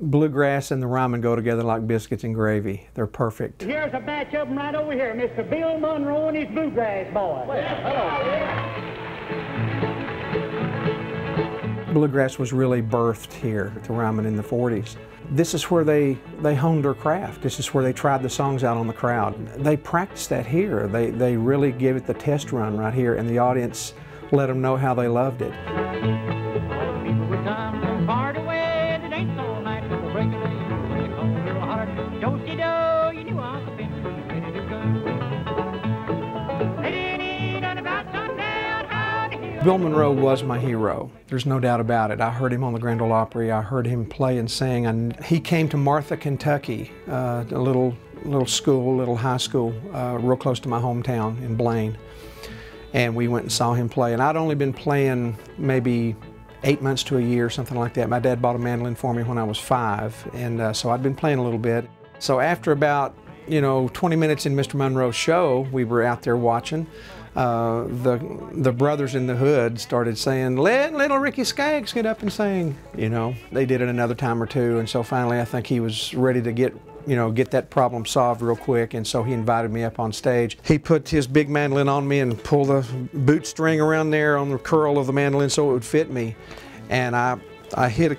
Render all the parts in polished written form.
Bluegrass and the Ryman go together like biscuits and gravy. They're perfect. Here's a batch of them right over here, Mr. Bill Monroe and his Bluegrass boy. Hello. Bluegrass was really birthed here at the Ryman in the 40s. This is where they honed their craft. This is where they tried the songs out on the crowd. They practiced that here. They really gave it the test run right here, and the audience let them know how they loved it. Bill Monroe was my hero. There's no doubt about it. I heard him on the Grand Ole Opry. I heard him play and sing. And he came to Martha, Kentucky, a little high school, real close to my hometown in Blaine. And we went and saw him play. And I'd only been playing maybe 8 months to a year, something like that. My dad bought a mandolin for me when I was 5, and so I'd been playing a little bit. So after about 20 minutes in Mr. Monroe's show, we were out there watching. The brothers in the hood started saying, "Let little Ricky Skaggs get up and sing." They did it another time or two, and so finally I think he was ready to get that problem solved real quick, and so he invited me up on stage. He put his big mandolin on me and pulled the boot string around there on the curl of the mandolin so it would fit me, and I hit a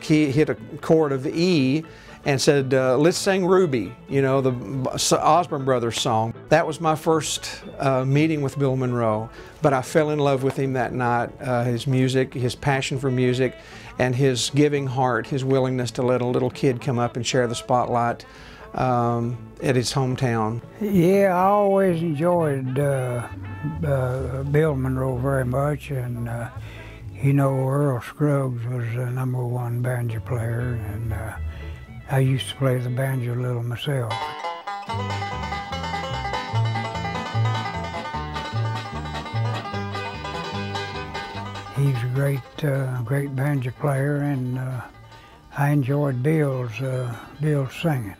chord of E and said, "Let's sing Ruby," the Osborne Brothers song. That was my first meeting with Bill Monroe, but I fell in love with him that night. His music, his passion for music, and his giving heart, his willingness to let a little kid come up and share the spotlight at his hometown. Yeah, I always enjoyed Bill Monroe very much, and Earl Scruggs was the #1 banjo player, and I used to play the banjo a little myself. He's a great banjo player, and I enjoyed Bill's singing.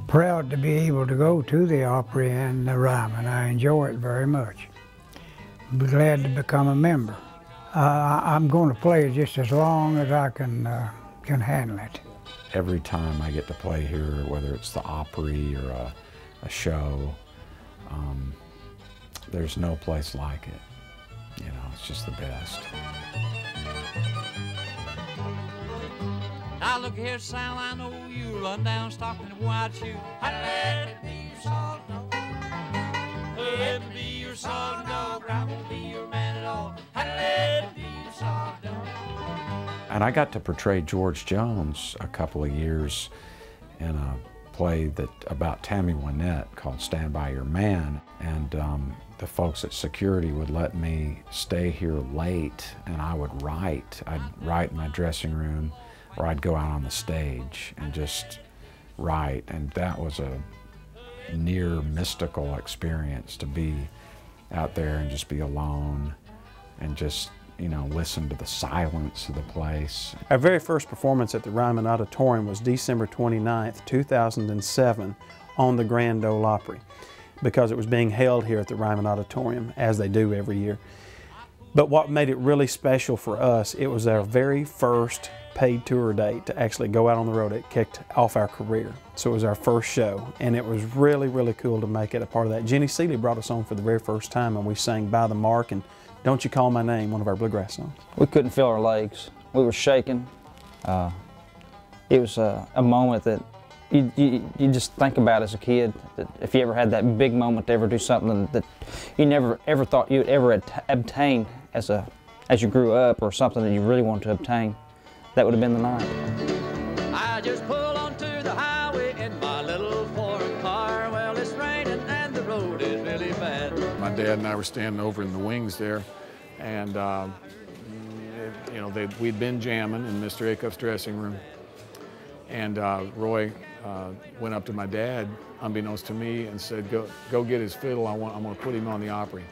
Proud to be able to go to the Opry and the Ryman. I enjoy it very much. Be glad to become a member. I'm going to play just as long as I can handle it. Every time I get to play here, whether it's the Opry or a show, there's no place like it. It's just the best. Now look here, Sal, I know you run down stocking and white shoe. Let it be your salt dog. Let it be your salt dog. I won't be your man at all. Let it be your salt dog. And I got to portray George Jones a couple of years in a play about Tammy Wynette called Stand By Your Man. And the folks at security would let me stay here late, and I would write. I'd write in my dressing room, or I'd go out on the stage and just write. And that was a near mystical experience, to be out there and just be alone and just listen to the silence of the place. Our very first performance at the Ryman Auditorium was December 29th, 2007 on the Grand Ole Opry, because it was being held here at the Ryman Auditorium, as they do every year. But what made it really special for us, it was our very first paid tour date to actually go out on the road. It kicked off our career. So it was our first show, and it was really, really cool to make it a part of that. Jenny Seeley brought us on for the very first time, and we sang By the Mark and Don't You Call My Name, one of our bluegrass songs. We couldn't feel our legs. We were shaking. It was a moment that you just think about as a kid, that if you ever had that big moment to ever do something that you never ever thought you'd ever obtain as you grew up, or something that you really wanted to obtain, that would have been the night. I just pull onto the highway in my little foreign car. Well, it's raining and the road is really bad. My dad and I were standing over in the wings there, and we'd been jamming in Mr. Acuff's dressing room, and Roy went up to my dad, unbeknownst to me, and said, "Go get his fiddle. I'm going to put him on the Opry."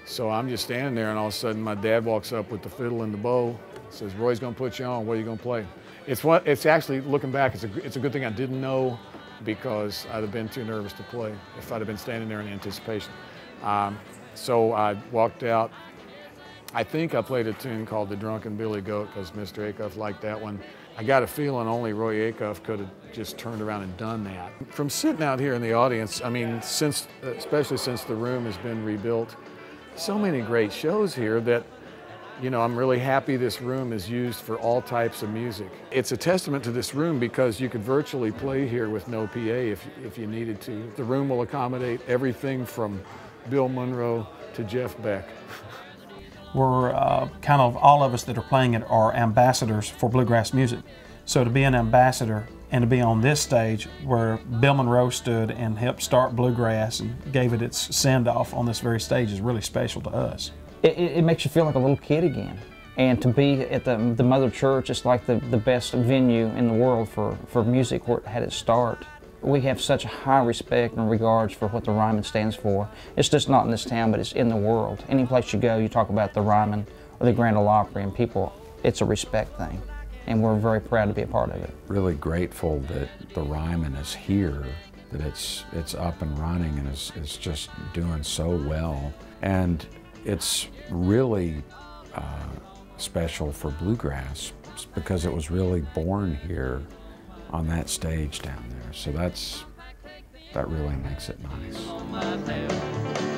So I'm just standing there, and all of a sudden my dad walks up with the fiddle and the bow. Says, "Roy's going to put you on. What are you going to play?" It's actually, looking back, it's a good thing I didn't know, because I'd have been too nervous to play if I'd have been standing there in anticipation. So I walked out. I think I played a tune called The Drunken Billy Goat, because Mr. Acuff liked that one. I got a feeling only Roy Acuff could have just turned around and done that. From sitting out here in the audience, I mean, especially since the room has been rebuilt, so many great shows here that, you know, I'm really happy this room is used for all types of music. It's a testament to this room because you could virtually play here with no PA if you needed to. The room will accommodate everything from Bill Monroe to Jeff Beck. We're kind of, all of us that are playing it are ambassadors for bluegrass music. So to be an ambassador and to be on this stage where Bill Monroe stood and helped start bluegrass and gave it its send-off on this very stage is really special to us. It makes you feel like a little kid again. And to be at the Mother Church, it's like the best venue in the world for music where it had its start. We have such a high respect and regards for what the Ryman stands for. It's just not in this town, but it's in the world. Any place you go, you talk about the Ryman or the Grand Ole Opry, and people, it's a respect thing. And we're very proud to be a part of it. Really grateful that the Ryman is here, that it's up and running and is just doing so well. And it's really special for bluegrass because it was really born here on that stage down there. So that really makes it nice.